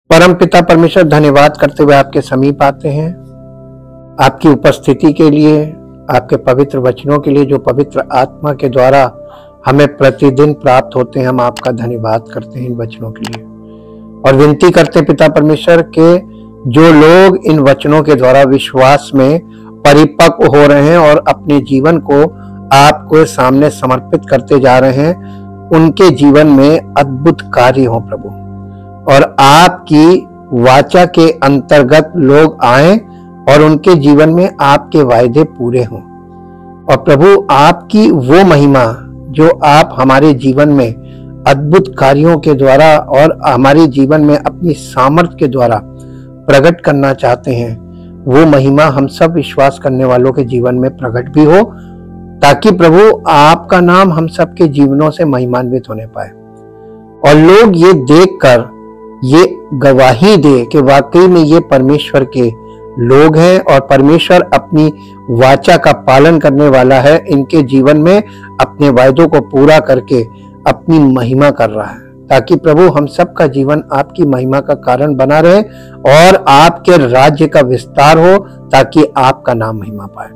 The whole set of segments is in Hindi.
परम पिता परमेश्वर, धन्यवाद करते हुए आपके समीप आते हैं, आपकी उपस्थिति के लिए, आपके पवित्र वचनों के लिए जो पवित्र आत्मा के द्वारा हमें प्रतिदिन प्राप्त होते हैं। हम आपका धन्यवाद करते हैं इन वचनों के लिए और विनती करते हैं पिता परमेश्वर के जो लोग इन वचनों के द्वारा विश्वास में परिपक्व हो रहे हैं और अपने जीवन को आपको सामने समर्पित करते जा रहे हैं, उनके जीवन में अद्भुत कार्य हो प्रभु, और आपकी वाचा के अंतर्गत लोग आए और उनके जीवन में आपके वायदे पूरे हों। और प्रभु, आपकी वो महिमा जो आप हमारे जीवन में अद्भुत कार्यों के द्वारा और हमारे जीवन में अपनी सामर्थ्य के द्वारा प्रकट करना चाहते हैं, वो महिमा हम सब विश्वास करने वालों के जीवन में प्रकट भी हो, ताकि प्रभु आपका नाम हम सबके जीवनों से महिमान्वित होने पाए और लोग ये देखकर ये गवाही दे कि वाकई में ये परमेश्वर के लोग हैं और परमेश्वर अपनी वाचा का पालन करने वाला है, इनके जीवन में अपने वायदों को पूरा करके अपनी महिमा कर रहा है, ताकि प्रभु हम सबका जीवन आपकी महिमा का कारण बना रहे और आपके राज्य का विस्तार हो, ताकि आपका नाम महिमा पाए।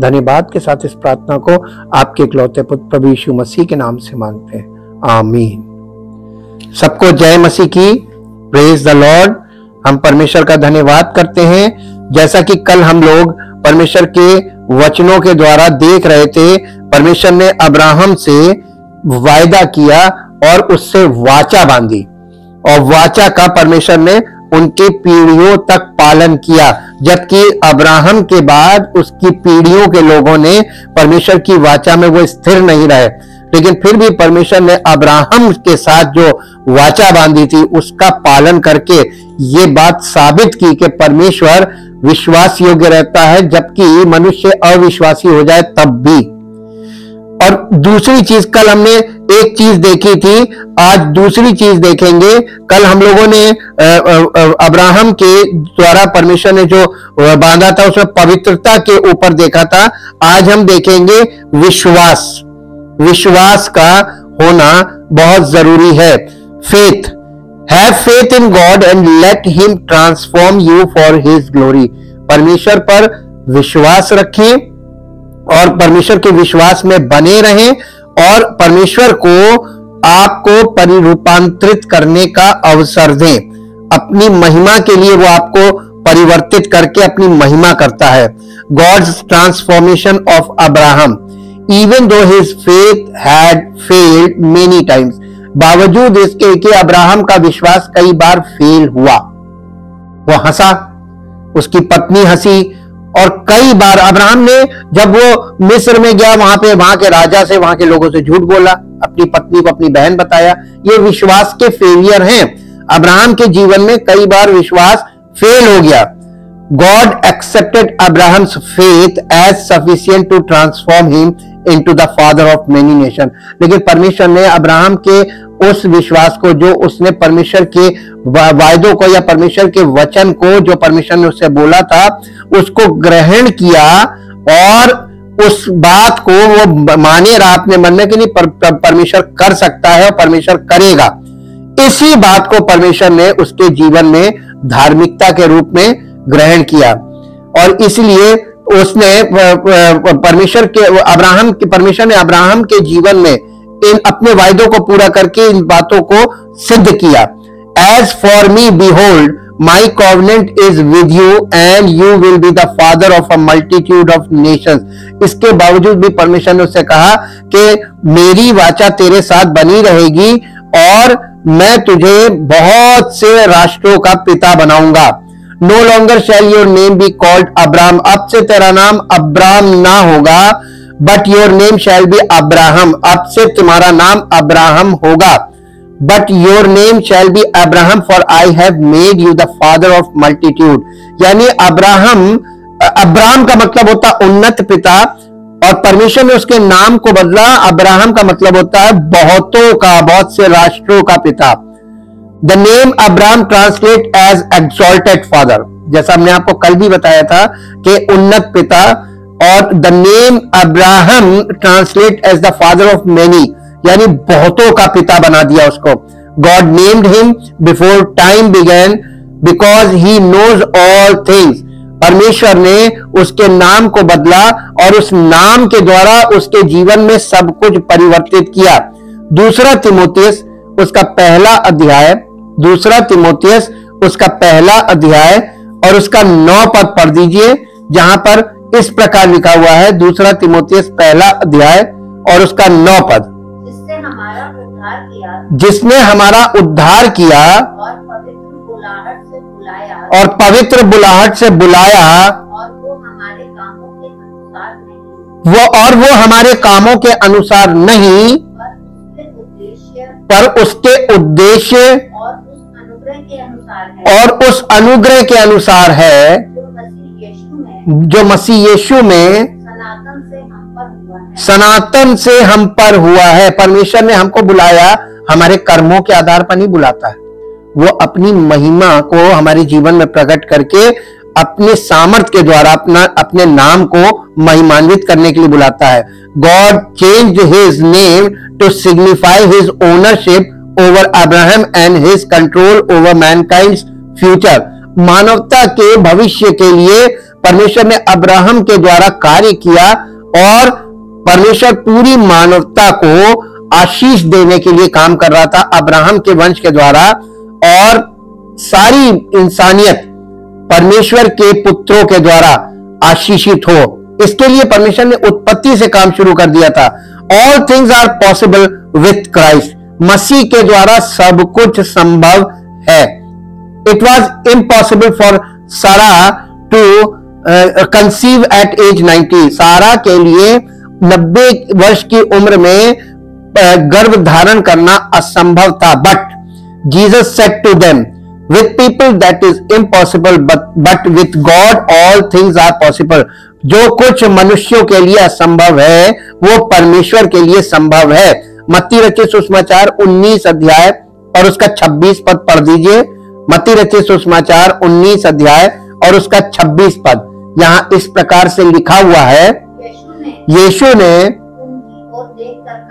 धन्यवाद के साथ इस प्रार्थना को आपके इकलौते पुत्र प्रभु यीशु मसीह के नाम से मांगते हैं, आमीन। सबको जय मसीह की, प्रेज द लॉर्ड। हम परमेश्वर का धन्यवाद करते हैं। जैसा कि कल हम लोग परमेश्वर के वचनों के द्वारा देख रहे थे, परमेश्वर ने अब्राहम से वायदा किया और उससे वाचा बांधी और वाचा का परमेश्वर ने उनकी पीढ़ियों तक पालन किया, जबकि अब्राहम के बाद उसकी पीढ़ियों के लोगों ने परमेश्वर की वाचा में वो स्थिर नहीं रहे, लेकिन फिर भी परमेश्वर ने अब्राहम के साथ जो वाचा बांधी थी उसका पालन करके ये बात साबित की कि परमेश्वर विश्वास योग्य रहता है, जबकि मनुष्य अविश्वासी हो जाए तब भी। और दूसरी चीज, कल हमने एक चीज देखी थी, आज दूसरी चीज देखेंगे। कल हम लोगों ने अब्राहम के द्वारा परमेश्वर ने जो बांधा था उसमें पवित्रता के ऊपर देखा था। आज हम देखेंगे विश्वास। विश्वास का होना बहुत जरूरी है। Faith, have faith in God and let him transform you for his glory. परमेश्वर पर विश्वास रखें और परमेश्वर के विश्वास में बने रहें और परमेश्वर को आपको परिरूपांतरित करने का अवसर दें। अपनी महिमा के लिए वो आपको परिवर्तित करके अपनी महिमा करता है। God's transformation of Abraham, even though his faith had failed many times, बावजूद इसके कि अब्राहम का विश्वास कई बार फेल हुआ। वो हंसा, उसकी पत्नी हंसी, और कई बार अब्राहम ने जब वो मिस्र में गया वहां के राजा से, वहां के लोगों से झूठ बोला, अपनी पत्नी को अपनी बहन बताया। ये विश्वास के फेलियर हैं। अब्राहम के जीवन में कई बार विश्वास फेल हो गया। God accepted Abraham's faith as sufficient to transform him into the father of many nation. लेकिन परमेश्वर ने अब्राहम के उस विश्वास को, जो उसने परमेश्वर के वायदों को या परमेश्वर के वचन को जो परमेश्वर ने उससे बोला था, उसको ग्रहण किया और उस बात को वो माने रहा अपने मन में कि नहीं, परमेश्वर कर सकता है और परमेश्वर करेगा। इसी बात को परमेश्वर ने उसके जीवन में धार्मिकता के रूप में ग्रहण किया और इसलिए उसने परमेश्वर ने अब्राहम के जीवन में इन अपने वायदों को पूरा करके इन बातों को सिद्ध किया। As for me behold my covenant is with you and you will be the father of a multitude of nations. इसके बावजूद भी परमेश्वर ने उससे कहा कि मेरी वाचा तेरे साथ बनी रहेगी और मैं तुझे बहुत से राष्ट्रों का पिता बनाऊंगा। No longer shall your name be called Abram, अब से तेरा नाम अब्राम ना होगा, but your name shall be Abraham, अब से तुम्हारा नाम अब्राहम होगा। But your name shall be Abraham for I have made you the father of multitude. यानी अब्राहम का मतलब होता उन्नत पिता, और परमेश्वर ने उसके नाम को बदला। अब्राहम का मतलब होता है बहुतों का, बहुत से राष्ट्रों का पिता। The name Abraham translate as exalted father, जैसा हमने आपको कल भी बताया था कि उन्नत पिता, और the name Abraham translate as the father of many, यानी बहुतों का पिता बना दिया उसको। God named him before time began because he knows all things. परमेश्वर ने उसके नाम को बदला और उस नाम के द्वारा उसके जीवन में सब कुछ परिवर्तित किया। दूसरा तिमोथियस उसका पहला अध्याय, दूसरा तिमोथियस उसका पहला अध्याय और उसका 9 पद पढ़ दीजिए, जहां पर इस प्रकार लिखा हुआ है। दूसरा तिमोथियस पहला अध्याय और उसका 9 पद। जिसने हमारा उद्धार किया, जिसने हमारा उद्धार किया और पवित्र बुलाहट से बुलाया, और पवित्र बुलाहट से बुलाया, और वो हमारे कामों के अनुसार नहीं, वो हमारे कामों के अनुसार नहीं, पर उसके उद्देश्य और उस अनुग्रह के अनुसार है, और उस अनुग्रह के अनुसार है, जो मसीह यीशु में सनातन से हम पर हुआ है। सनातन से हम पर हुआ है। परमेश्वर ने हमको बुलाया हमारे कर्मों के आधार पर नहीं बुलाता है, वो अपनी महिमा को हमारे जीवन में प्रकट करके अपने सामर्थ के द्वारा अपने नाम को महिमान्वित करने के लिए बुलाता है। God changed his name to signify his ownership over Abraham and his control over mankind's future. मानवता के भविष्य के लिए परमेश्वर ने अब्राहम के द्वारा कार्य किया और परमेश्वर पूरी मानवता को आशीष देने के लिए काम कर रहा था अब्राहम के वंश के द्वारा, और सारी इंसानियत परमेश्वर के पुत्रों के द्वारा आशीषित हो। इसके लिए परमेश्वर ने उत्पत्ति से काम शुरू कर दिया था। All things are possible with Christ. मसीह के द्वारा सब कुछ संभव है। It was impossible for Sarah to conceive at age 90। Sarah के लिए 90 वर्ष की उम्र में गर्भ धारण करना असंभव था। But Jesus said to them, with people that is impossible, but with God all things are possible। जो कुछ मनुष्यों के लिए असंभव है वो परमेश्वर के लिए संभव है। मत्ती रचित सुसमाचार 19 अध्याय और उसका 26 पद पढ़ दीजिए। मत्ती रचित सुसमाचार 19 अध्याय और उसका 26 पद। यहाँ इस प्रकार से लिखा हुआ है, यीशु ने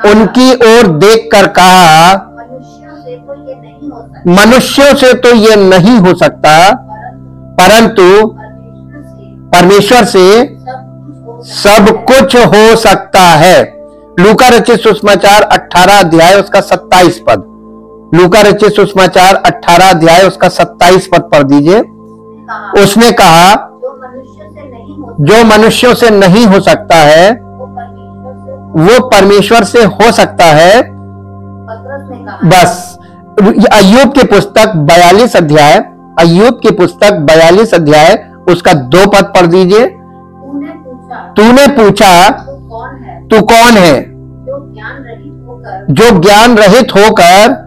उनकी ओर देखकर कहा, मनुष्यों से तो ये नहीं हो सकता, परंतु परमेश्वर से सब कुछ हो सकता है। लूका रचित सुसमाचार 18 अध्याय उसका 27 पद। लूका रचित सुसमाचार 18 अध्याय उसका 27 पद पढ़ दीजिए। उसने कहा, जो मनुष्यों से नहीं हो सकता है वो परमेश्वर से हो सकता है। बस अय्यूब की पुस्तक 42 अध्याय, अय्यूब की पुस्तक 42 अध्याय उसका 2 पद पढ़ दीजिए। तूने पूछा तू कौन है, जो ज्ञान रहित होकर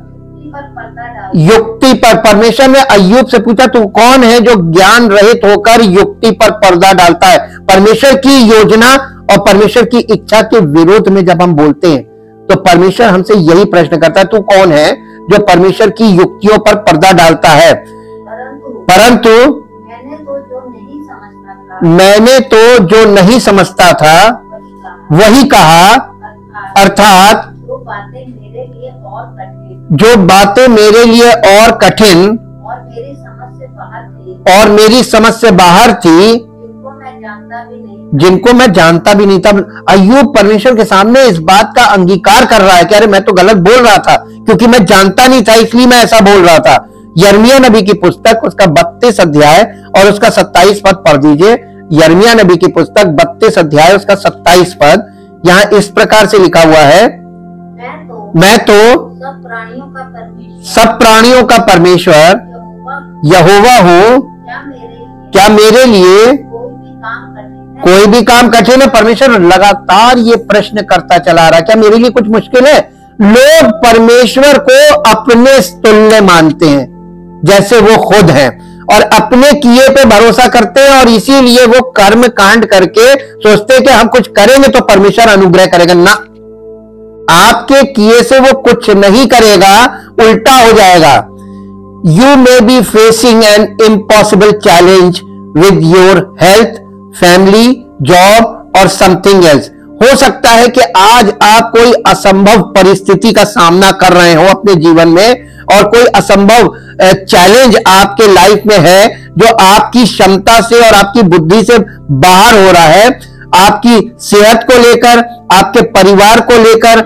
युक्ति पर। परमेश्वर ने अय्यूब से पूछा तू कौन है जो ज्ञान रहित होकर युक्ति पर पर्दा डालता है। परमेश्वर की योजना और परमेश्वर की इच्छा के विरोध में जब हम बोलते हैं तो परमेश्वर हमसे यही प्रश्न करता है, तू कौन है जो परमेश्वर की युक्तियों पर पर्दा डालता है। परंतु मैंने तो जो नहीं समझता था वही कहा, अर्थात जो बातें मेरे लिए और कठिन और मेरी समझ से बाहर थी, जिनको मैं जानता भी नहीं था। अय्यूब परमेश्वर के सामने इस बात का अंगीकार कर रहा है कि अरे मैं तो गलत बोल रहा था, क्योंकि मैं जानता नहीं था इसलिए मैं ऐसा बोल रहा था। यिर्मयाह नबी की पुस्तक उसका 32 अध्याय और उसका 27 पद पढ़ दीजिए। यिर्मयाह नबी की पुस्तक 32 अध्याय उसका 27 पद। यहाँ इस प्रकार से लिखा हुआ है, मैं तो सब प्राणियों का परमेश्वर यहोवा हूं, क्या मेरे लिए कोई भी काम कठिन है। परमेश्वर लगातार ये प्रश्न करता चला रहा है, क्या मेरे लिए कुछ मुश्किल है। लोग परमेश्वर को अपने तुल्य मानते हैं जैसे वो खुद हैं और अपने किए पे भरोसा करते हैं, और इसीलिए वो कर्म कांड करके सोचते हैं कि हम कुछ करेंगे तो परमेश्वर अनुग्रह करेगा। ना, आपके किए से वो कुछ नहीं करेगा, उल्टा हो जाएगा। You may be facing an impossible challenge with your health, family, job और समथिंग एल्स। हो सकता है कि आज आप कोई असंभव परिस्थिति का सामना कर रहे हो अपने जीवन में, और कोई असंभव चैलेंज आपके लाइफ में है जो आपकी क्षमता से और आपकी बुद्धि से बाहर हो रहा है, आपकी सेहत को लेकर, आपके परिवार को लेकर,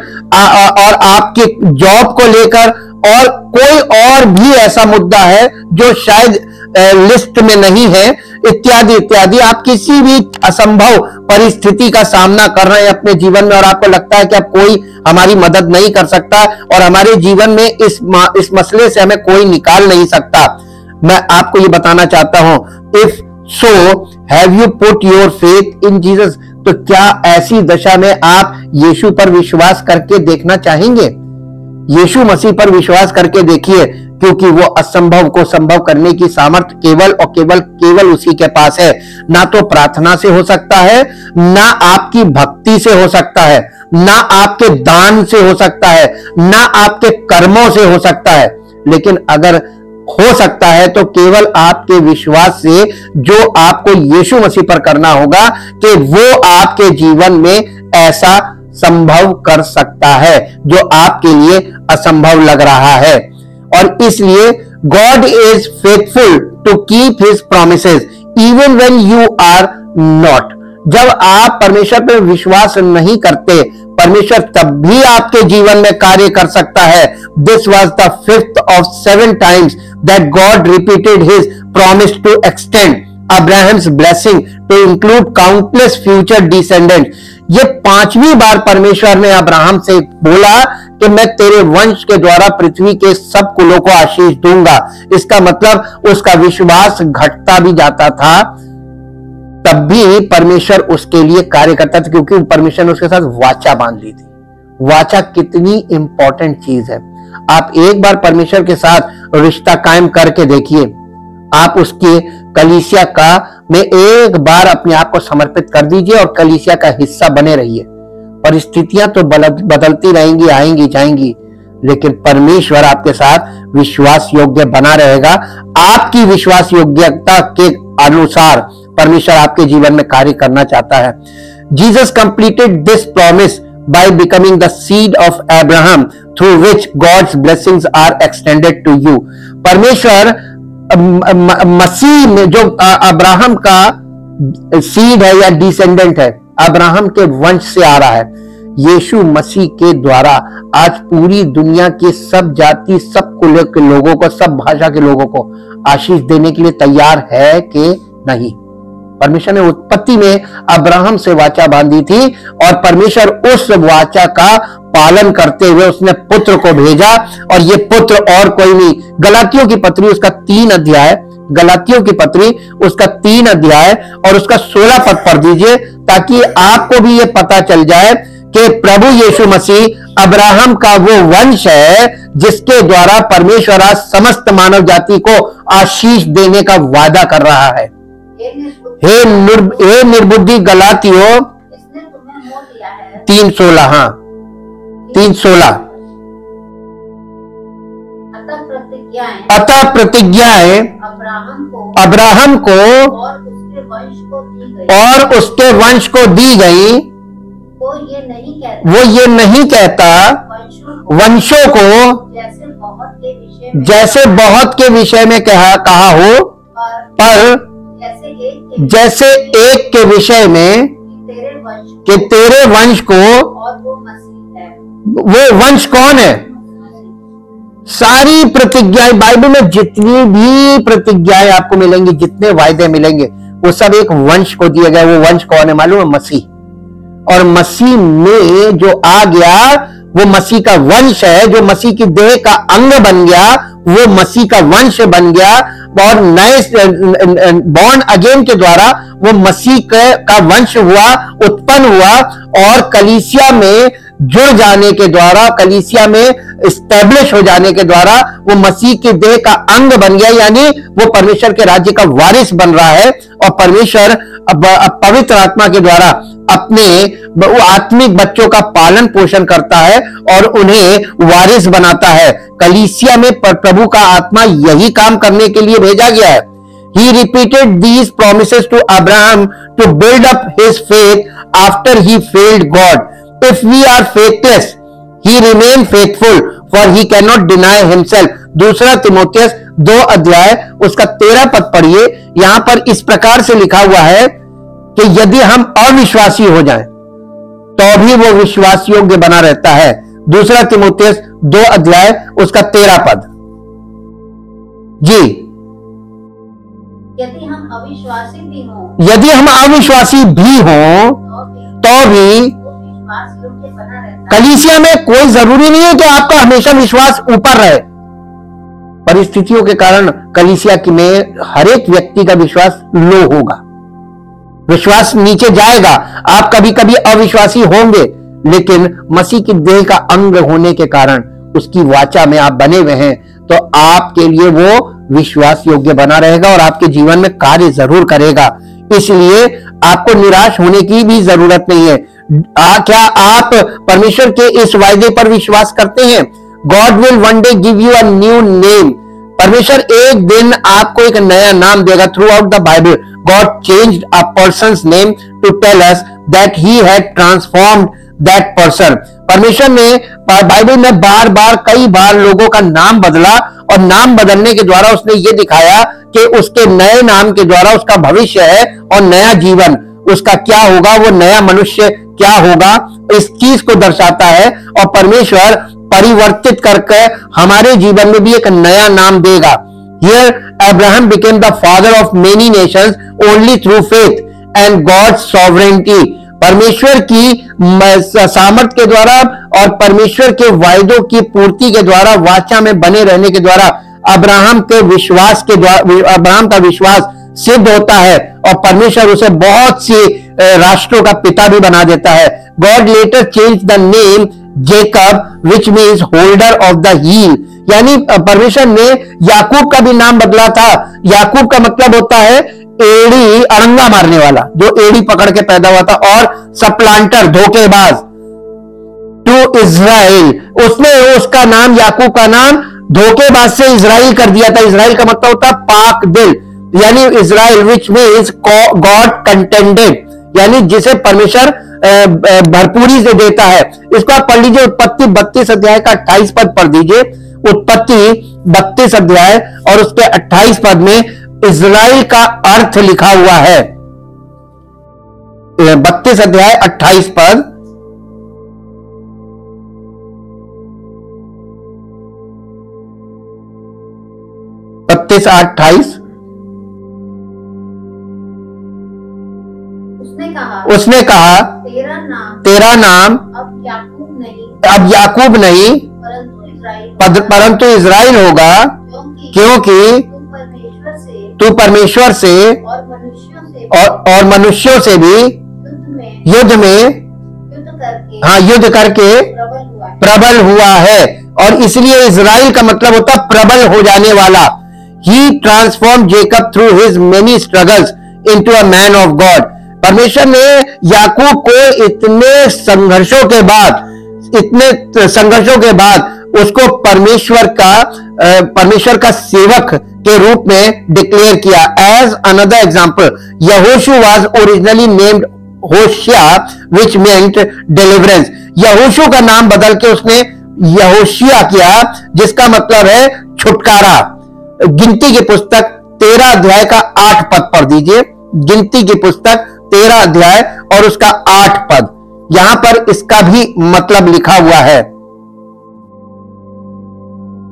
और आपके जॉब को लेकर, और कोई और भी ऐसा मुद्दा है जो शायद लिस्ट में नहीं है, इत्यादि इत्यादि। आप किसी भी असंभव परिस्थिति का सामना कर रहे हैं अपने जीवन में, और आपको लगता है कि अब कोई हमारी मदद नहीं कर सकता और हमारे जीवन में इस मसले से हमें कोई निकाल नहीं सकता। मैं आपको ये बताना चाहता हूं, if so have you put your faith in Jesus, तो क्या ऐसी दशा में आप यीशु पर विश्वास करके देखना चाहेंगे? यीशु मसीह पर विश्वास करके देखिए, क्योंकि वो असंभव को संभव करने की सामर्थ्य केवल और केवल उसी के पास है। ना तो प्रार्थना से हो सकता है, ना आपकी भक्ति से हो सकता है, ना आपके दान से हो सकता है, ना आपके कर्मों से हो सकता है, लेकिन अगर हो सकता है तो केवल आपके विश्वास से, जो आपको यीशु मसीह पर करना होगा कि वो आपके जीवन में ऐसा संभव कर सकता है जो आपके लिए असंभव लग रहा है। और इसलिए God is faithful to keep his promises even when you are not. जब आप परमेश्वर पर विश्वास नहीं करते, परमेश्वर तब भी आपके जीवन में कार्य कर सकता है। This was the 5th of 7 times that God repeated his promise to extend Abraham's blessing to include countless future descendants। ये 5वीं बार परमेश्वर ने अब्राहम से बोला कि मैं तेरे वंश के द्वारा पृथ्वी के सब कुलों को आशीष दूंगा। इसका मतलब उसका विश्वास घटता भी जाता था, तब भी परमेश्वर उसके लिए कार्य करता था, क्योंकि परमेश्वर ने उसके साथ वाचा बांध ली थी। वाचा कितनी इंपॉर्टेंट चीज है। आप एक बार परमेश्वर के साथ रिश्ता कायम करके देखिए, आप उसके कलीसिया का में एक बार अपने आप को समर्पित कर दीजिए और कलीसिया का हिस्सा बने रहिए। परिस्थितियां तो बदलती रहेंगी, आएंगी जाएंगी, लेकिन परमेश्वर आपके साथ विश्वास योग्य बना रहेगा। आपकी विश्वास योग्यता के अनुसार परमेश्वर आपके जीवन में कार्य करना चाहता है। Jesus completed this promise by becoming the seed of Abraham through which God's blessings are extended to you। परमेश्वर मसीह में जो अब्राहम का सीड है या डिसेंडेंट है, अब्राहम के वंश से आ रहा है, यीशु मसीह के द्वारा आज पूरी दुनिया के सब जाति, सब कुल के लोगों को, सब भाषा के लोगों को आशीष देने के लिए तैयार है कि नहीं? परमेश्वर ने उत्पत्ति में अब्राहम से वाचा बांधी थी और परमेश्वर उस वाचा का पालन करते हुए उसने पुत्र को भेजा, और ये पुत्र और कोई नहीं। गलातियों की पत्री उसका 3 अध्याय, गलातियों की पत्री उसका 3 अध्याय और उसका 16 पद पढ़ दीजिए, ताकि आपको भी ये पता चल जाए कि प्रभु यीशु मसीह अब्राहम का वो वंश है जिसके द्वारा परमेश्वर आज समस्त मानव जाति को आशीष देने का वादा कर रहा है। हे निर्बुद्धि गलातियों, 3:16, हाँ 3:16, अतः प्रतिज्ञाएं अब्राहम को और उसके वंश को दी गई। वो ये नहीं कहता वंशों को, जैसे बहुत के विषय में कहा हो, पर जैसे एक के विषय में कि तेरे वंश को। वो वंश कौन है? सारी प्रतिज्ञाएं बाइबल में, जितनी भी प्रतिज्ञाएं आपको मिलेंगी, जितने वायदे मिलेंगे, वो सब एक वंश को दिए गए। वो वंश कौन है मालूम है? मसीह। और मसीह में जो आ गया वो मसीह का वंश है, जो मसीह की देह का अंग बन गया, वो मसीह का वंश बन गया। और नए बॉर्न अगेन के द्वारा वो मसीह का वंश हुआ, उत्पन्न हुआ, और कलीसिया में जुड़ जाने के द्वारा, कलीसिया में स्टैब्लिश हो जाने के द्वारा वो मसीह के देह का अंग बन गया, यानी वो परमेश्वर के राज्य का वारिस बन रहा है। और परमेश्वर अब पवित्र आत्मा के द्वारा अपने वो आत्मिक बच्चों का पालन पोषण करता है और उन्हें वारिस बनाता है। कलीसिया में प्रभु का आत्मा यही काम करने के लिए भेजा गया है। He repeated these promises to Abraham to build up his faith after he failed God. If we are faithless, he remain faithful, for he cannot deny himself. दूसरा तिमोथियस 2 अध्याय उसका 13 पद पढ़िए। यहां पर इस प्रकार से लिखा हुआ है कि यदि हम अविश्वासी हो जाएं तो भी वो विश्वास योग्य बना रहता है। दूसरा तिमोथियस 2 अध्याय उसका 13 पद। जी, यदि हम अविश्वासी भी हों तो भी विश्वास योग्य बना रहता है। कलीसिया में कोई जरूरी नहीं है कि आपका हमेशा विश्वास ऊपर रहे। परिस्थितियों के कारण कलीसिया में हर एक व्यक्ति का विश्वास लो होगा, विश्वास नीचे जाएगा। आप कभी कभी अविश्वासी होंगे, लेकिन मसीह की देह का अंग होने के कारण उसकी वाचा में आप बने हुए हैं, तो आपके लिए वो विश्वास योग्य बना रहेगा और आपके जीवन में कार्य जरूर करेगा। इसलिए आपको निराश होने की भी जरूरत नहीं है। क्या आप परमेश्वर के इस वायदे पर विश्वास करते हैं? God will one day give you a new name. परमेश्वर एक दिन आपको एक नया नाम देगा। Throughout the Bible God changed a person's name to tell us that he had transformed that person. परमेश्वर ने बाइबल में बार बार कई बार लोगों का नाम बदला, और नाम बदलने के द्वारा उसने ये दिखाया कि उसके नए नाम के द्वारा उसका भविष्य है और नया जीवन उसका क्या होगा, वो नया मनुष्य क्या होगा, इस चीज को दर्शाता है। और परमेश्वर परिवर्तित करके हमारे जीवन में भी एक नया नाम देगा। Here Abraham became the father of many nations only through faith and God's sovereignty। परमेश्वर की सामर्थ के द्वारा और परमेश्वर के वायदों की पूर्ति के द्वारा, वाचा में बने रहने के द्वारा अब्राहम के विश्वास के द्वारा, अब्राहम का विश्वास सिद्ध होता है और परमेश्वर उसे बहुत सी राष्ट्रों का पिता भी बना देता है। God later change the name Jacob which means holder of the heel. यानी परमेश्वर ने याकूब का भी नाम बदला था। याकूब का मतलब होता है एड़ी, अड़ंगा मारने वाला, जो एड़ी पकड़ के पैदा हुआ था, और सप्लांटर, धोखेबाज। टू इज़राइल, उसने उसका नाम, याकूब का नाम धोखेबाज से इज़राइल कर दिया था। इज़राइल का मतलब होता है पाक दिल, यानी इज़राइल विच मीन्स गॉड कंटेंडेड, यानी जिसे परमेश्वर भरपूरी से देता है। इसको आप पढ़ लीजिए, उत्पत्ति 32 अध्याय का 28 पद पढ़ दीजिए। उत्पत्ति 32 अध्याय और उसके 28 पद में इज़राइल का अर्थ लिखा हुआ है। 32 अध्याय 28 पद। बत्तीस 28। उसने कहा तेरा नाम अब याकूब नहीं परंतु इज़राइल होगा, क्योंकि तू परमेश्वर से और मनुष्यों से भी युद्ध करके प्रबल हुआ है। और इसलिए इज़राइल का मतलब होता प्रबल हो जाने वाला। He transformed Jacob through his many struggles into a man of God। परमेश्वर ने याकूब को इतने संघर्षों के बाद उसको परमेश्वर का सेवक के रूप में डिक्लेयर किया। एज अनदर एग्जाम्पल, यहोशू was originally named होशिया which meant deliverance. यहोशू का नाम बदल के उसने यहोशिया किया, जिसका मतलब है छुटकारा। गिनती की पुस्तक 13 अध्याय का 8 पद पढ़ दीजिए। गिनती की पुस्तक 13 अध्याय और उसका 8 पद, यहां पर इसका भी मतलब लिखा हुआ है।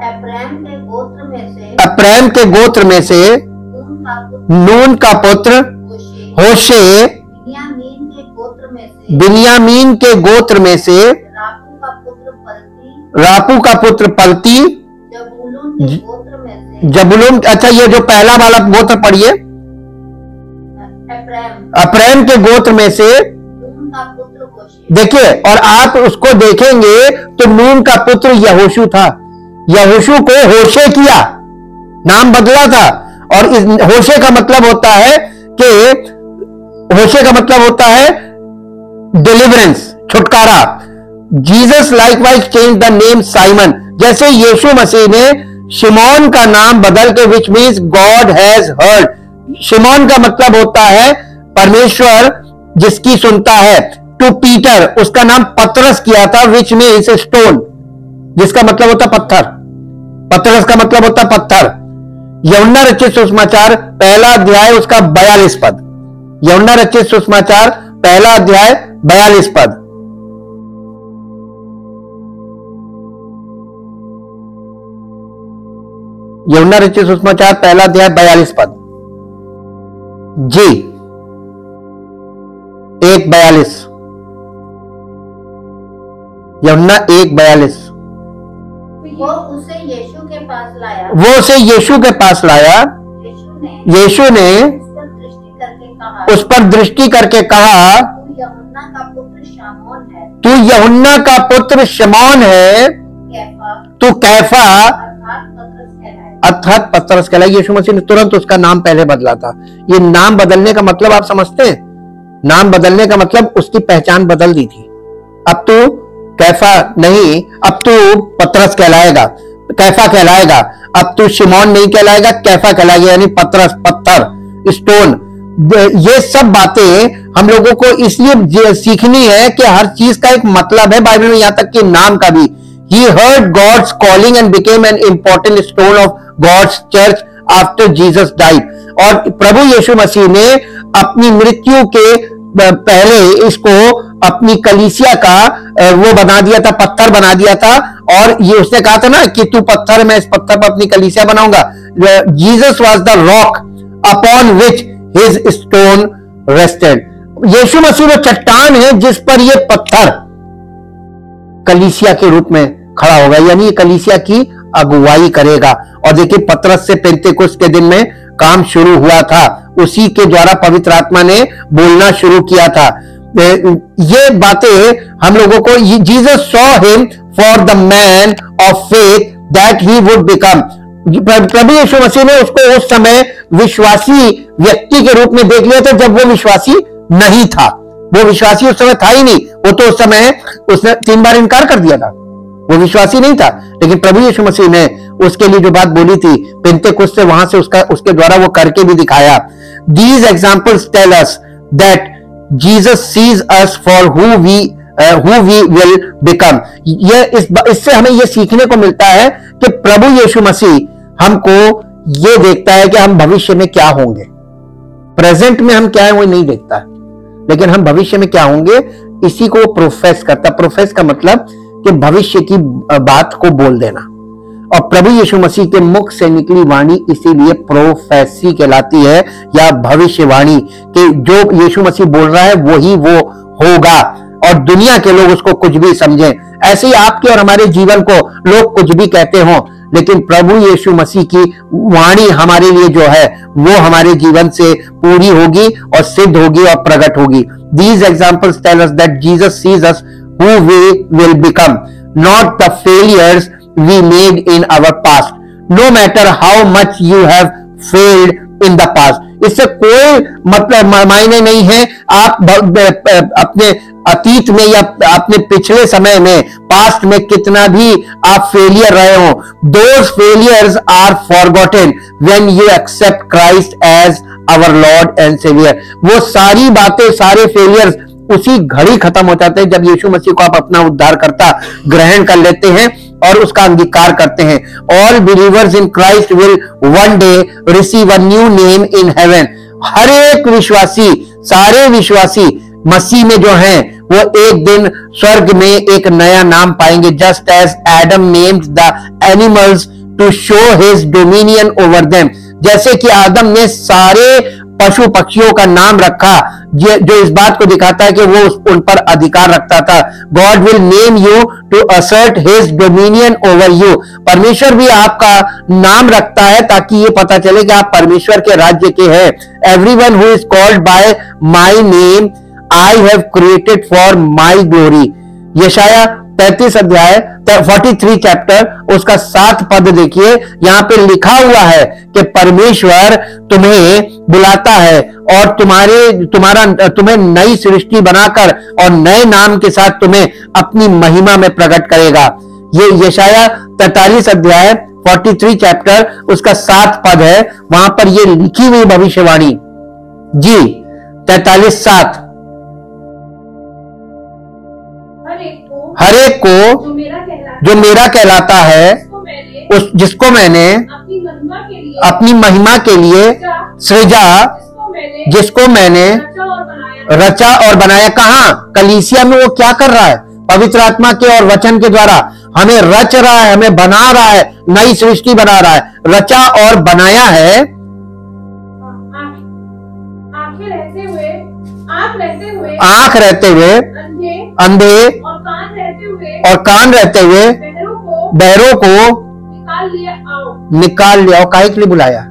अप्रैम के गोत्र में से नून का पुत्र होशे, बिन्यामीन के गोत्र में से रापू का पुत्र पलती, जबूलून। अच्छा, ये जो पहला वाला गोत्र पढ़िए, अप्रैम के गोत्र में से देखिए, और आप उसको देखेंगे तो नून का पुत्र यहोशू था। यहोशू को होशे किया, नाम बदला था। और इस होशे का मतलब होता है डिलीवरेंस, छुटकारा। Jesus likewise change the name Simon. जैसे यीशु मसीह ने शिमोन का नाम बदल के which means God has heard. शिमोन का मतलब होता है परमेश्वर जिसकी सुनता है। टू पीटर, उसका नाम पतरस किया था, विच में इस स्टोन, जिसका मतलब होता पत्थर। पतरस का मतलब होता पत्थर। यूहन्ना रचित सुसमाचार पहला अध्याय उसका 42 पद। यूहन्ना रचित सुसमाचार पहला अध्याय 42 पद। यूहन्ना रचित सुसमाचार पहला अध्याय 42 पद। जी 1:42। यूहन्ना 1:42। वो उसे यीशु के पास लाया। वो उसे यीशु के पास लाया। यीशु ने उस पर दृष्टि करके कहा, तू यूहन्ना का पुत्र शमौन है। तू यूहन्ना का पुत्र शमौन है। तू कैफा अर्थात पतरस कहलाए। यीशु मसीह ने तुरंत उसका नाम पहले बदला था। ये नाम बदलने का मतलब आप समझते हैं? नाम बदलने का मतलब उसकी पहचान बदल दी थी। अब तू कैफा नहीं, अब तू पतरस कहलाएगा, कैफा कहलाएगा। अब तू शिमोन नहीं कहलाएगा, कैफा कहलाएगा, यानी पतरस, पत्थर, स्टोन। ये सब बातें हम लोगों को इसलिए सीखनी है कि हर चीज का एक मतलब है बाइबल में, यहां तक कि नाम का भी। He heard God's calling and became an important stone of God's church after Jesus died. और प्रभु यीशु मसीह ने अपनी मृत्यु के पहले इसको अपनी कलीसिया का वो बना दिया था, पत्थर बना दिया था। और ये उसने कहा था ना कि तू पत्थर, मैं इस पत्थर पर अपनी कलीसिया बनाऊंगा। Jesus was the rock upon which his stone rested. यीशु मसीह वो चट्टान है जिस पर ये पत्थर कलीसिया के रूप में खड़ा होगा, यानी ये कलीसिया की अगुवाई करेगा। और देखिए पतरस से पेंतेकोस्त के दिन में काम शुरू हुआ था, उसी के द्वारा पवित्र आत्मा ने बोलना शुरू किया था। ये बातें हम लोगों को, Jesus saw him for the man of faith that he would become. प्रभु यीशु मसीह ने उसको उस समय विश्वासी व्यक्ति के रूप में देख लिया था जब वो विश्वासी नहीं था। वो विश्वासी उस समय था ही नहीं। वो तो उस समय उसने 3 बार इनकार कर दिया था, वो विश्वासी नहीं था। लेकिन प्रभु यीशु मसीह ने उसके लिए जो बात बोली थी पेंतेकोस्त से, वहां से उसके द्वारा वो करके भी दिखाया। These examples tell us that Jesus sees us for who we will become. इससे हमें ये सीखने को मिलता है कि प्रभु यीशु मसीह हमको ये देखता है कि हम भविष्य में क्या होंगे। प्रेजेंट में हम क्या है वो नहीं देखता, लेकिन हम भविष्य में क्या होंगे इसी को प्रोफेस करता। प्रोफेस का मतलब कि भविष्य की बात को बोल देना। और प्रभु यीशु मसीह के मुख से निकली वाणी इसीलिए प्रोफेसी कहलाती है, या भविष्यवाणी, कि जो यीशु मसीह बोल रहा है वही वो होगा और दुनिया के लोग उसको कुछ भी समझें। ऐसे ही आपके और हमारे जीवन को लोग कुछ भी कहते हों, लेकिन प्रभु यीशु मसीह की वाणी हमारे लिए जो है वो हमारे जीवन से पूरी होगी और सिद्ध होगी और प्रकट होगी। These examples tell us that Jesus sees us who we will become, not the failures we made in our past, no matter how much you have failed in the past. इससे कोई मतलब मायने नहीं है आप अपने अतीत में या अपने पिछले समय में, पास्ट में कितना भी आप फेलियर रहे हो। Those failures are forgotten when you accept Christ as our Lord and Savior. वो सारी बातें, सारे फेलियर्स उसी घड़ी खत्म हो जाते हैं जब यीशु मसीह को आप अपना उद्धारकर्ता ग्रहण कर लेते हैं और उसका अंगीकार करते हैं। All believers in Christ will one day receive a new name in heaven. हर एक विश्वासी, सारे विश्वासी मसीह में जो हैं वो एक दिन स्वर्ग में एक नया नाम पाएंगे। Just as Adam named the animals to show his dominion over them. जैसे कि आदम ने सारे पशु पक्षियों का नाम रखा जो इस बात को दिखाता है कि वो उन पर अधिकार रखता था। God will name you to assert his dominion over you. परमेश्वर भी आपका नाम रखता है ताकि ये पता चले कि आप परमेश्वर के राज्य के हैं। Everyone who is called by my name I have created for my glory. यशाया 33 अध्याय 43 चैप्टर उसका 7 पद देखिए, यहां पे लिखा हुआ है कि परमेश्वर तुम्हें बुलाता है और तुम्हें नई सृष्टि बनाकर और नए नाम के साथ तुम्हें अपनी महिमा में प्रकट करेगा। ये यशाया 43 अध्याय 43 चैप्टर उसका 7 पद है, वहां पर ये लिखी हुई भविष्यवाणी। जी 43:7 हर एक को जो मेरा कहलाता है, जिसको मैंने अपनी महिमा के लिए सृजा, जिसको मैंने रचा और बनाया। कहां? कलीसिया में वो क्या कर रहा है? पवित्र आत्मा के और वचन के द्वारा हमें रच रहा है, हमें बना रहा है, नई सृष्टि बना रहा है। रचा और बनाया है। आंख रहते हुए अंधे और कान रहते हुए बहरों को निकाल लिया। काहे के लिए बुलाया?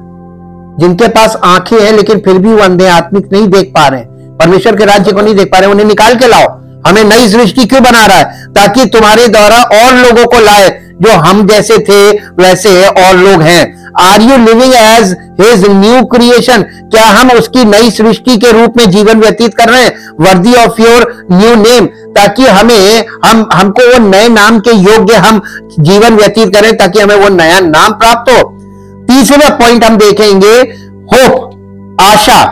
जिनके पास आंखें हैं लेकिन फिर भी वो अंधे, आत्मिक नहीं देख पा रहे, परमेश्वर के राज्य को नहीं देख पा रहे, उन्हें निकाल के लाओ। हमें नई सृष्टि क्यों बना रहा है? ताकि तुम्हारे द्वारा और लोगों को लाए जो हम जैसे थे वैसे और लोग हैं। Are you living as his new creation? क्या हम उसकी नई सृष्टि के रूप में जीवन व्यतीत कर रहे हैं? Worthy of your new name, ताकि हमको वो नए नाम के योग्य हम जीवन व्यतीत करें, ताकि हमें वो नया नाम प्राप्त हो। तीसरा पॉइंट हम देखेंगे, hope, Asha.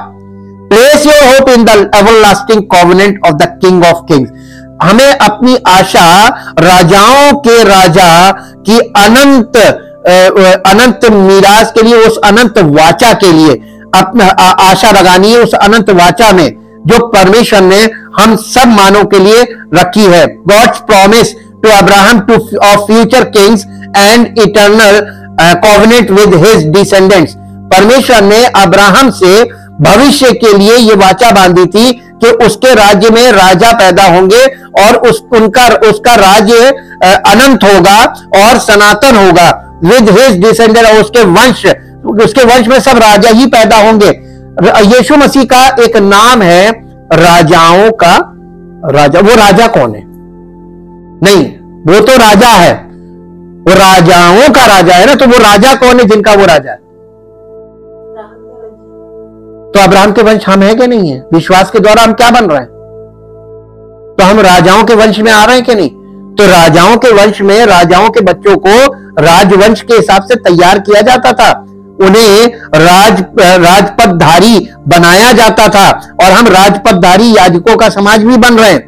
Place your hope in the everlasting covenant of the king of Kings. हमें अपनी आशा राजाओं के राजा की अनंत मीरास के लिए, उस अनंत वाचा के लिए अपना आशा लगानी है, उस अनंत वाचा में जो परमेश्वर ने हम सब मानव के लिए रखी है। God's promise to Abraham to of future kings and eternal covenant with his descendants. परमेश्वर ने अब्राहम से भविष्य के लिए यह वाचा बांधी थी कि उसके राज्य में राजा पैदा होंगे और उसका राज्य अनंत होगा और सनातन होगा। विद हिज डिसेंडेंट, उसके वंश में सब राजा ही पैदा होंगे। यीशु मसीह का एक नाम है राजाओं का राजा। वो राजा कौन है? नहीं, वो तो राजा है, वो राजाओं का राजा है ना। तो वो राजा कौन है जिनका वो राजा है? तो अब्राहम के वंश हम है कि नहीं है? विश्वास के द्वारा हम क्या बन रहे हैं? तो हम राजाओं के वंश में आ रहे हैं कि नहीं? तो राजाओं के वंश में राजाओं के बच्चों को राजवंश के हिसाब से तैयार किया जाता था, उन्हें राजपदधारी बनाया जाता था, और हम राजपदधारी याजकों का समाज भी बन रहे हैं।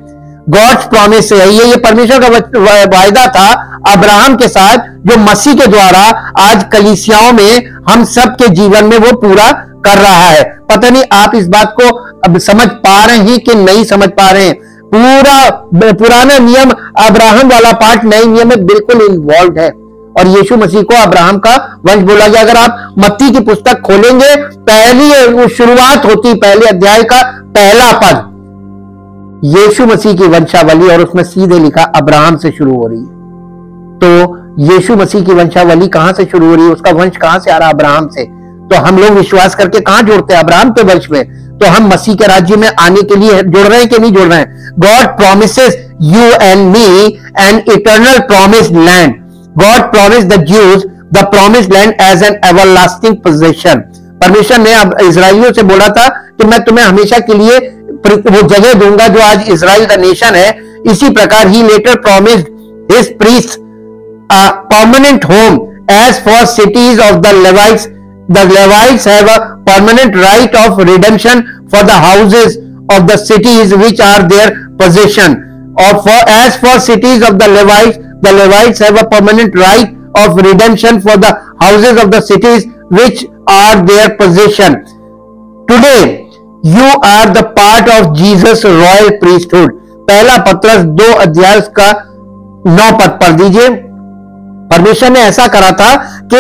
गॉड्स प्रॉमिस से है ये परमेश्वर का वायदा था अब्राहम के साथ, जो मसीह के द्वारा आज कलीसियाओं में हम सब के जीवन में वो पूरा कर रहा है। पता नहीं आप इस बात को अब समझ पा रहे हैं कि नहीं समझ पा रहे हैं। पूरा पुराना नियम अब्राहम वाला पार्ट नए नियम में बिल्कुल इन्वॉल्व है, और यीशु मसीह को अब्राहम का वंश बोला गया। अगर आप मत्ती की पुस्तक खोलेंगे, पहली शुरुआत होती, पहले अध्याय का पहला पद यीशु मसीह की वंशावली, और उसमें सीधे लिखा अब्राहम से शुरू हो रही है। तो यीशु मसीह की वंशावली कहां से शुरू हो रही है? उसका वंश कहां से आ रहा? अब्राहम से। तो हम लोग विश्वास करके कहां जुड़ते हैं? अब्राहम के वंश में। तो हम मसीह के राज्य में आने के लिए जुड़ रहे हैं कि नहीं जुड़ रहे हैं? God promises you and me an eternal promised land. God promise the Jews the promised land as an everlasting position. परमेश्वर ने अब इजराइलियों से बोला था कि मैं तुम्हें हमेशा के लिए वो जगह दूंगा जो आज इजराइल का नेशन है। इसी प्रकार ही later promised his priest a permanent home as for cities of the Levites. The Levites have a permanent right of redemption for the houses of the cities which are their possession. Or as for cities of the Levites have a permanent right of redemption for the houses of the cities which are their possession. Today you are the part of Jesus' royal priesthood. पहला पत्रस 2 अध्याय का 9 पद पढ़ दीजिए। परमेश्वर ने ऐसा करा था कि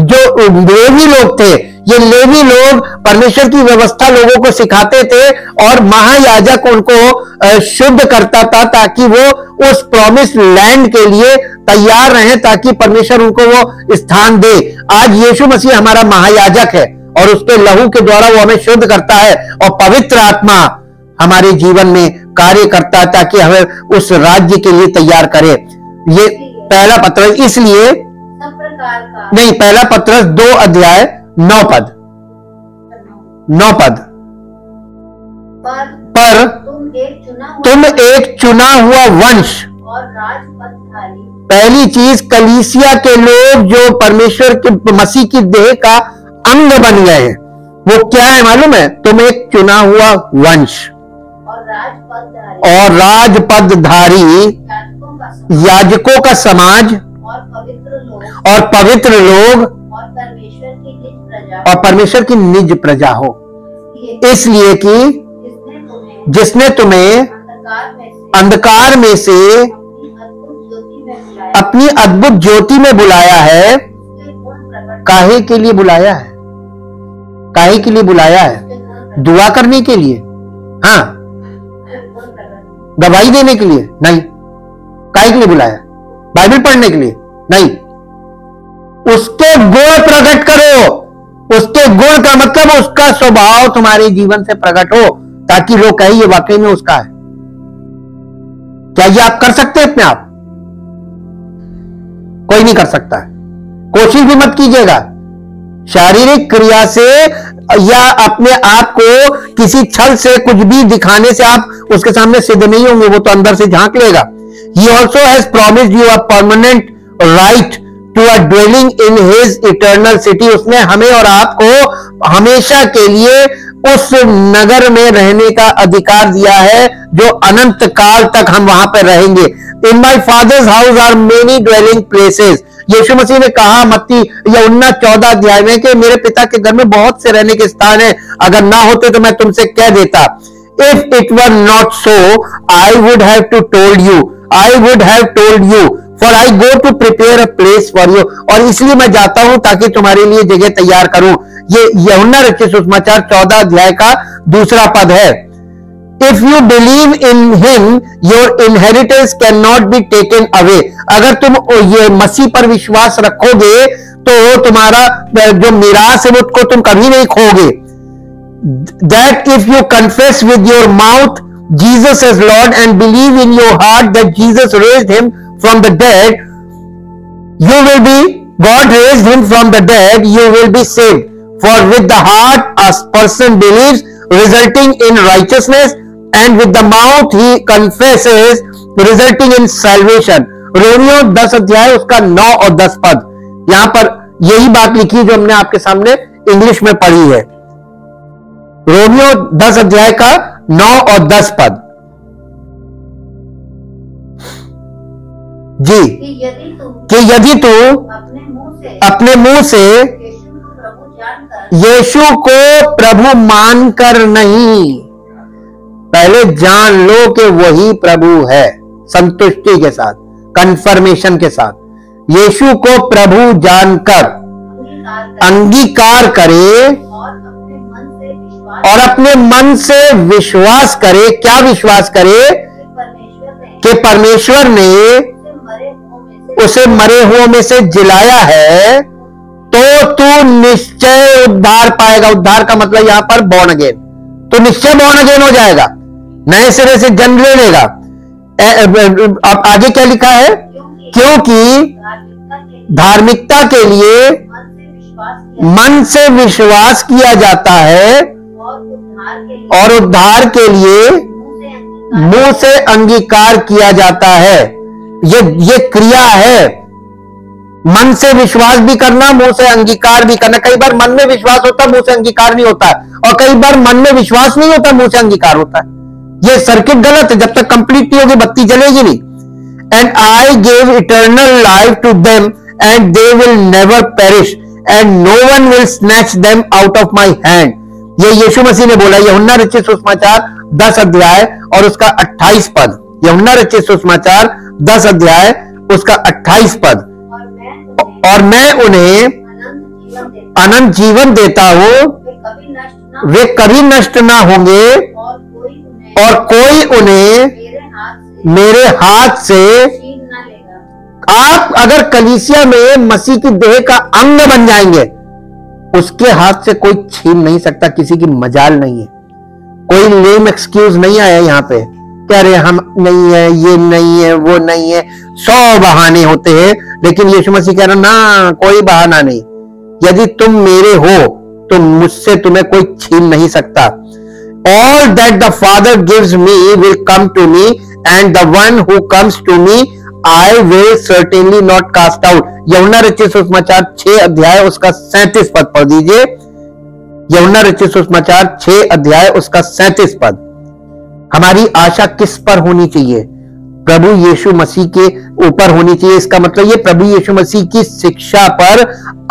जो लेवी लोग थे, ये लेवी लोग परमेश्वर की व्यवस्था लोगों को सिखाते थे, और महायाजक उनको शुद्ध करता था ताकि वो उस प्रॉमिस्ड लैंड के लिए तैयार रहें, ताकि परमेश्वर उनको वो स्थान दे। आज यीशु मसीह हमारा महायाजक है, और उसके लहू के द्वारा वो हमें शुद्ध करता है, और पवित्र आत्मा हमारे जीवन में कार्य करता है ताकि हमें उस राज्य के लिए तैयार करे। ये पहला पत्रस, इसलिए सब प्रकार का नहीं, पहला पत्रस 2 अध्याय 9 पद पर तुम एक चुना हुआ वंश और राजपदधारी। पहली चीज, कलीसिया के लोग जो परमेश्वर के मसीह की देह का अंग बन गए हैं, वो क्या है मालूम है? तुम एक चुना हुआ वंश और राजपदधारी याजकों का समाज और पवित्र लोग और पवित्र लोग और परमेश्वर की निज प्रजा और परमेश्वर की निज प्रजा हो, इसलिए कि जिसने तुम्हें अंधकार में से अंधकार में से अपनी अद्भुत ज्योति में बुलाया अपनी है, अद्भुत ज्योति में बुलाया है। उसके गुण प्रकट काहे के लिए बुलाया है? काहे के लिए बुलाया है? दुआ करने के लिए? हाँ। गवाही देने के लिए? नहीं। काहे के लिए बुलाया? बाइबल पढ़ने के लिए? नहीं। उसके गुण प्रकट करो। उसके गुण का मतलब उसका स्वभाव तुम्हारे जीवन से प्रकट हो, ताकि लोग कहें ये वाकई में उसका है। क्या ये आप कर सकते हैं अपने आप? कोई नहीं कर सकता है। कोशिश भी मत कीजिएगा। शारीरिक क्रिया से या अपने आप को किसी छल से कुछ भी दिखाने से आप उसके सामने सिद्ध नहीं होंगे, वो तो अंदर से झांक लेगा। He also has promised you a permanent right to a dwelling in his eternal city। उसने हमें और आपको हमेशा के लिए उस नगर में रहने का अधिकार दिया है जो अनंत काल तक हम वहां पर रहेंगे। In my father's house are many dwelling places। यीशु मसीह ने कहा मत्ती 14 अध्याय में कि मेरे पिता के घर में बहुत से रहने के स्थान है, अगर ना होते तो मैं तुमसे कह देता। If it were not so, I would have to told you, I would have told you, for I go to prepare a place for you। और इसलिए मैं जाता हूं ताकि तुम्हारे लिए जगह तैयार करूं। ये यूहन्ना रचित सुसमाचार 14 अध्याय का दूसरा पद है। If you believe in him, your inheritance cannot be taken away। अगर तुम ये मसीह पर विश्वास रखोगे तो तुम्हारा जो मीरास है उसको तुम कभी नहीं खोगे। That if you confess with your mouth Jesus as Lord and believe in your heart that Jesus raised him from the dead, God raised him from the dead, you will be saved। For with the heart a person believes, resulting in righteousness, and with the mouth he confesses, resulting in salvation। Romeo 10 अध्याय उसका 9 और 10 पद, यहां पर यही बात लिखी जो हमने आपके सामने इंग्लिश में पढ़ी है। रोमियो 10 अध्याय का 9 और 10 पद जी, कि यदि तू अपने मुंह से यीशु को प्रभु मानकर नहीं, पहले जान लो कि वही प्रभु है, संतुष्टि के साथ, कंफर्मेशन के साथ, यीशु को प्रभु जानकर अंगीकार करे और अपने मन से विश्वास करे। क्या विश्वास करे? कि परमेश्वर ने उसे मरे हुओं में से जिलाया है, तो तू निश्चय उद्धार पाएगा। उद्धार का मतलब यहां पर बॉर्न अगेन, तो निश्चय बॉर्न अगेन हो जाएगा, नए सिरे से जन्म ले लेगा। अब आगे क्या लिखा है? क्योंकि धार्मिकता के लिए मन से विश्वास किया जाता है और उद्धार के लिए मुंह से अंगीकार किया जाता है। ये क्रिया है, मन से विश्वास भी करना, मुंह से अंगीकार भी करना। कई बार मन में विश्वास होता है, मुंह से अंगीकार नहीं होता, और कई बार मन में विश्वास नहीं होता, मुंह से अंगीकार होता है। ये सर्किट गलत है, जब तक कंप्लीट नहीं होगी बत्ती जलेगी नहीं। And I give eternal life to them and they will never perish and no one will snatch them out of my hand. ये यीशु मसीह ने बोला, यूहन्ना रचित सुसमाचार 10 अध्याय और उसका 28 पद। यूहन्ना रचित सुसमाचार 10 अध्याय उसका 28 पद। और मैं उन्हें अनंत जीवन देता हूं, वे कभी नष्ट ना होंगे और कोई उन्हें मेरे हाथ से। आप अगर कलीसिया में मसीह की देह का अंग बन जाएंगे, उसके हाथ से कोई छीन नहीं सकता, किसी की मजाल नहीं है। कोई लेम एक्सक्यूज नहीं आया यहां पे, कह रहे हम नहीं है, ये नहीं है, वो नहीं है, 100 बहाने होते हैं, लेकिन यीशु मसीह कह रहा ना, कोई बहाना नहीं। यदि तुम मेरे हो तो मुझसे तुम्हें कोई छीन नहीं सकता। All that the Father gives me will come to me, and the one who comes to me I will certainly not cast out। यूहन्ना रचित सुसमाचार 6 अध्याय उसका 37 पद पढ़ दीजिए। यूहन्ना रचित सुसमाचार 6 अध्याय उसका 37 पद। हमारी आशा किस पर होनी चाहिए? प्रभु यीशु मसीह के ऊपर होनी चाहिए। इसका मतलब ये प्रभु यीशु मसीह की शिक्षा पर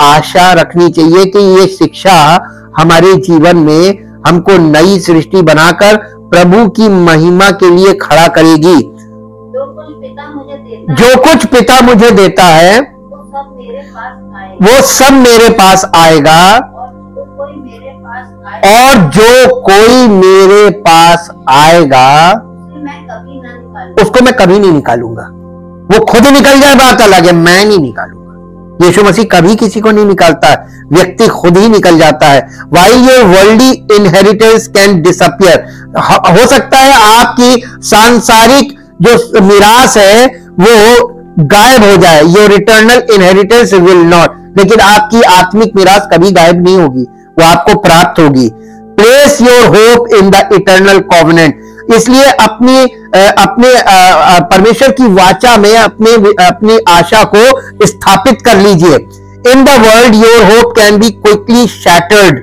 आशा रखनी चाहिए कि ये शिक्षा हमारे जीवन में हमको नई सृष्टि बनाकर प्रभु की महिमा के लिए खड़ा करेगी। जो कुछ पिता मुझे देता है वो सब मेरे पास आएगा, और जो कोई मेरे पास आएगा उसको मैं कभी नहीं निकालूंगा। वो खुद निकल जाए बात अलग है, मैं नहीं निकालूंगा। यीशु मसीह कभी किसी को नहीं निकालता है, व्यक्ति खुद ही निकल जाता है। While your worldly inheritance can disappear, हो सकता है आपकी सांसारिक जो मिरास है वो गायब हो जाए, your eternal inheritance will not, लेकिन आपकी आत्मिक मिरास कभी गायब नहीं होगी, वो आपको प्राप्त होगी। Place your hope in the eternal covenant, इसलिए अपने परमेश्वर की वाचा में अपनी आशा को स्थापित कर लीजिए। In the world your hope can be quickly shattered,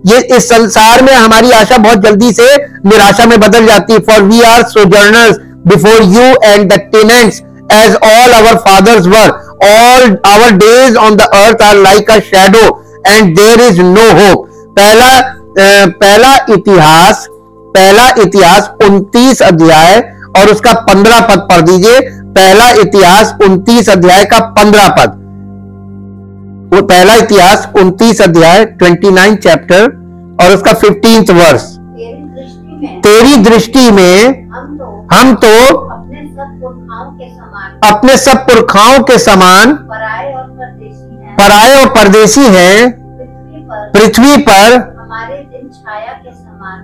ये इस संसार में हमारी आशा बहुत जल्दी से निराशा में बदल जाती है। For we are sojourners before you and the tenants as all our fathers were, all our days on the earth are like a shadow and there is no hope। पहला इतिहास 29 अध्याय और उसका 15 पद पढ़ दीजिए। पहला इतिहास 29 अध्याय का 15 पद, वो पहला इतिहास 29 अध्याय 29 चैप्टर और उसका 15th वर्स। तेरी दृष्टि में हम तो अपने सब पुरखाओं के समान पराये और परदेशी हैं, पृथ्वी पर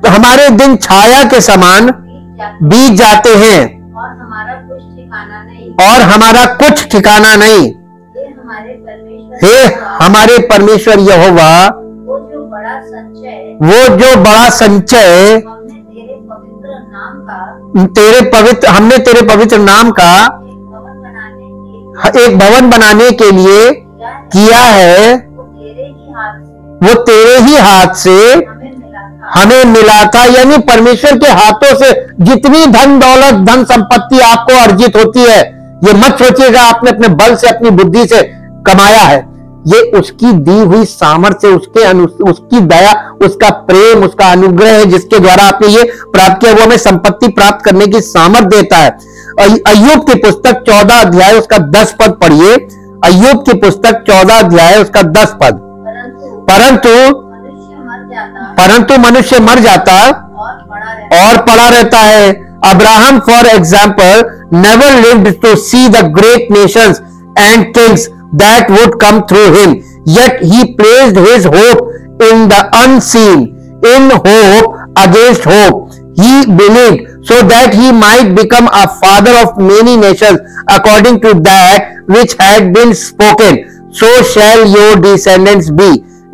हमारे दिन छाया के समान बीत जाते हैं और हमारा कुछ ठिकाना नहीं। हे हमारे परमेश्वर यहोवा, वो जो बड़ा संचय हमने तेरे पवित्र नाम का एक भवन बनाने के लिए किया है, वो तेरे ही हाथ से हमें मिला था। यानी परमेश्वर के हाथों से जितनी धन दौलत धन संपत्ति आपको अर्जित होती है, ये मत सोचिएगा आपने अपने बल से अपनी बुद्धि से कमाया है, ये उसकी दी हुई सामर्थ्य, उसकी दया, उसका प्रेम, उसका अनुग्रह है जिसके द्वारा आपने ये प्राप्त किया। वो हमें संपत्ति प्राप्त करने की सामर्थ्य देता है। अय्यूब की पुस्तक 14 अध्याय उसका 10 पद पढ़िए। अय्यूब की पुस्तक 14 अध्याय उसका 10 पद। परंतु मनुष्य मर जाता और पड़ा रहता है। Abraham for example never lived to see the great nations and kings that would come through him, yet he placed his hope in the unseen, in hope against hope he believed, so that he might become a father of many nations, according to that which had been spoken, so shall your descendants be।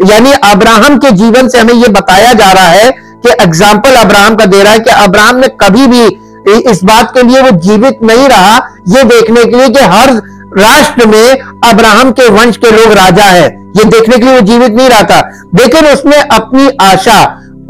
यानी अब्राहम के जीवन से हमें यह बताया जा रहा है कि एग्जाम्पल अब्राहम का दे रहा है कि अब्राहम ने कभी भी इस बात के लिए वो जीवित नहीं रहा, ये देखने के लिए कि हर राष्ट्र में अब्राहम के वंश के लोग राजा हैं, ये देखने के लिए वो जीवित नहीं रहा था, लेकिन उसने अपनी आशा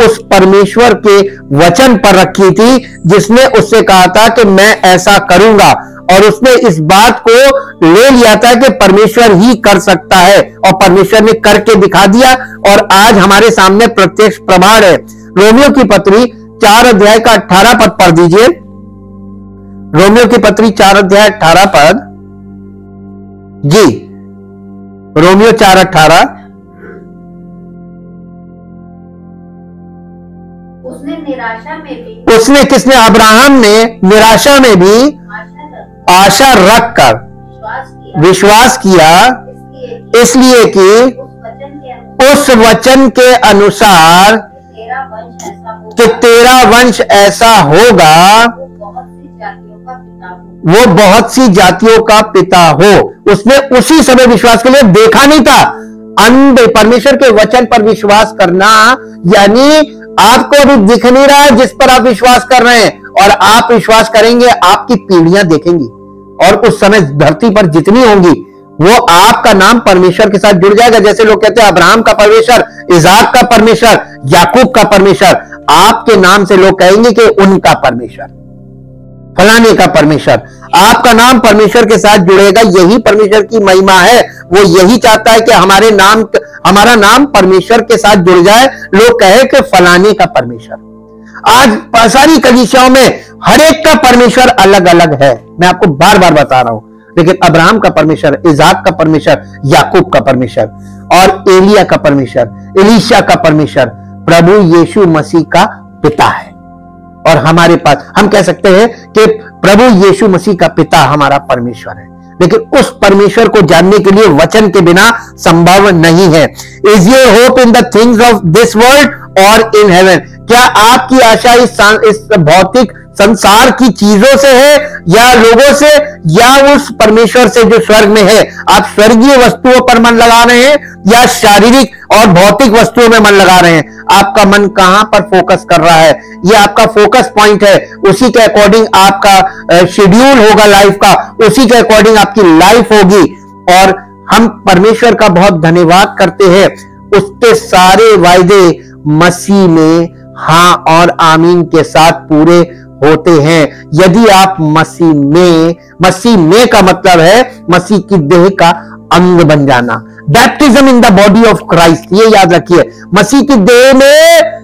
उस परमेश्वर के वचन पर रखी थी जिसने उससे कहा था कि मैं ऐसा करूंगा, और उसने इस बात को ले लिया था कि परमेश्वर ही कर सकता है, और परमेश्वर ने करके दिखा दिया, और आज हमारे सामने प्रत्यक्ष प्रमाण है। रोमियो की पत्री 4 अध्याय का 18 पद पढ़ दीजिए। रोमियो की पत्री 4 अध्याय 18 पद जी, रोमियो 4:18। उसने किसने? अब्राहम ने निराशा में भी आशा रखकर विश्वास किया, इसलिए कि उस वचन के अनुसार कि तेरा वंश ऐसा होगा, वो बहुत सी जातियों का पिता हो। उसने उसी समय विश्वास के लिए देखा नहीं था। अंध परमेश्वर के वचन पर विश्वास करना यानी आपको अभी दिख नहीं रहा है जिस पर आप विश्वास कर रहे हैं, और आप विश्वास करेंगे, आपकी पीढ़ियां देखेंगी, और उस समय धरती पर जितनी होंगी वो आपका नाम परमेश्वर के साथ जुड़ जाएगा। जैसे लोग कहते हैं अब्राहम का परमेश्वर, इसाक का परमेश्वर, याकूब का परमेश्वर, आपके नाम से लोग कहेंगे कि उनका परमेश्वर, फलाने का परमेश्वर। आपका नाम परमेश्वर के साथ जुड़ेगा, यही परमेश्वर की महिमा है। वो यही चाहता है कि हमारा नाम परमेश्वर के साथ जुड़ जाए। लोग कहे कि फलाने का परमेश्वर। आज सारी कलीसियाओं में हर एक का परमेश्वर अलग अलग है, मैं आपको बार बार बता रहा हूं। लेकिन अब्राहम का परमेश्वर, इजाक का परमेश्वर, याकूब का परमेश्वर और एलिया का परमेश्वर, एलीशा का परमेश्वर प्रभु यीशु मसीह का पिता है। और हमारे पास हम कह सकते हैं कि प्रभु यीशु मसीह का पिता हमारा परमेश्वर है। लेकिन उस परमेश्वर को जानने के लिए वचन के बिना संभव नहीं है। Is your hope in the things of this world और इन हेवन? क्या आपकी आशा इस भौतिक संसार की चीजों से है या लोगों से, या उस परमेश्वर से जो स्वर्ग में है? आप स्वर्गीय वस्तुओं पर मन लगा रहे हैं या शारीरिक और भौतिक वस्तुओं में मन लगा रहे हैं? आपका मन कहां पर फोकस कर रहा है, ये आपका फोकस पॉइंट है। उसी के अकॉर्डिंग आपका शेड्यूल होगा लाइफ का, उसी के अकॉर्डिंग आपकी लाइफ होगी। और हम परमेश्वर का बहुत धन्यवाद करते हैं, उसके सारे वायदे मसीह में हाँ और आमीन के साथ पूरे होते हैं। यदि आप मसीह में का मतलब है मसीह की देह का अंग बन जाना। Baptism in the body of Christ, ये याद रखिए, मसीह की देह में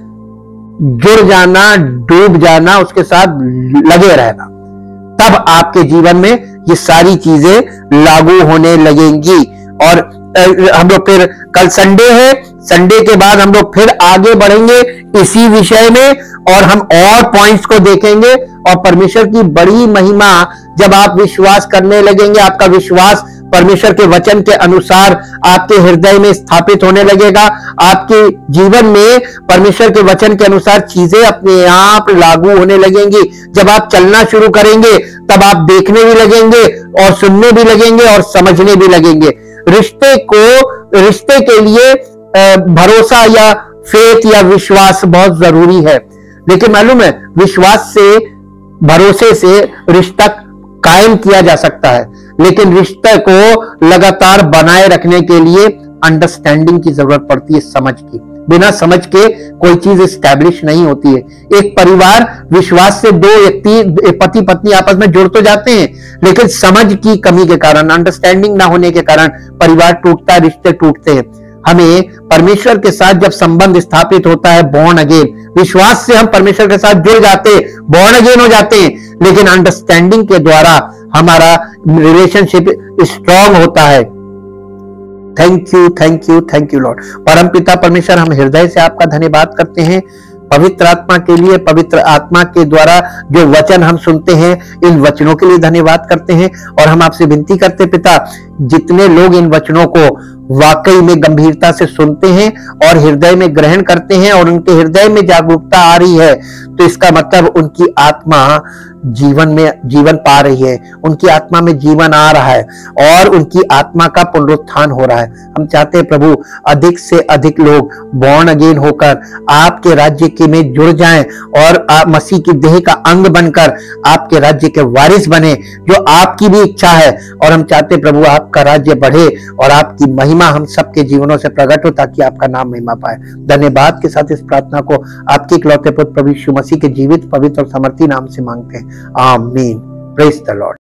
जुड़ जाना, डूब जाना, उसके साथ लगे रहना, तब आपके जीवन में ये सारी चीजें लागू होने लगेंगी। और हम लोग फिर कल संडे है, संडे के बाद हम लोग फिर आगे बढ़ेंगे इसी विषय में और हम और पॉइंट्स को देखेंगे। और परमेश्वर की बड़ी महिमा जब आप विश्वास करने लगेंगे, आपका विश्वास परमेश्वर के वचन के अनुसार आपके हृदय में स्थापित होने लगेगा। आपके जीवन में परमेश्वर के वचन के अनुसार चीजें अपने आप लागू होने लगेंगी। जब आप चलना शुरू करेंगे तब आप देखने भी लगेंगे और सुनने भी लगेंगे और समझने भी लगेंगे। रिश्ते के लिए भरोसा या फेथ या विश्वास बहुत जरूरी है। लेकिन मालूम है, विश्वास से, भरोसे से रिश्ता कायम किया जा सकता है, लेकिन रिश्ते को लगातार बनाए रखने के लिए अंडरस्टैंडिंग की जरूरत पड़ती है, समझ की। बिना समझ के कोई चीज एस्टैब्लिश नहीं होती है। एक परिवार विश्वास से दो व्यक्ति, पति पत्नी आपस में जुड़ तो जाते हैं, लेकिन समझ की कमी के कारण, अंडरस्टैंडिंग ना होने के कारण परिवार टूटता है, रिश्ते टूटते हैं। हमें परमेश्वर के साथ जब संबंध स्थापित होता है, बॉर्न अगेन, विश्वास से हम परमेश्वर के साथ जुड़ जाते हैं, बॉर्न अगेन हो जाते हैं, लेकिन अंडरस्टैंडिंग के द्वारा हमारा रिलेशनशिप स्ट्रांग होता है। Thank you, thank you, thank you Lord. परम पिता परमेश्वर, हम हृदय से आपका धन्यवाद करते हैं पवित्र आत्मा के लिए। पवित्र आत्मा के द्वारा जो वचन हम सुनते हैं, इन वचनों के लिए धन्यवाद करते हैं। और हम आपसे विनती करते पिता, जितने लोग इन वचनों को वाकई में गंभीरता से सुनते हैं और हृदय में ग्रहण करते हैं और उनके हृदय में जागरूकता आ रही है, तो इसका मतलब उनकी आत्मा जीवन पा रही है, उनकी आत्मा में जीवन आ रहा है और उनकी आत्मा का पुनरुत्थान हो रहा है। हम चाहते हैं प्रभु, अधिक से अधिक लोग बॉर्न अगेन होकर आपके राज्य के में जुड़ जाएं और मसीह की देह का अंग बनकर आपके राज्य के वारिस बने, जो आपकी भी इच्छा है। और हम चाहते हैं प्रभु, आपका राज्य बढ़े और आपकी महिमा हम सबके जीवनों से प्रकट हो, ताकि आपका नाम महिमा पाए। धन्यवाद के साथ इस प्रार्थना को आपके इकलौते पुत्र प्रभु यीशु मसीह के जीवित, पवित्र और समर्थी नाम से मांगते हैं, आमीन। Praise the Lord.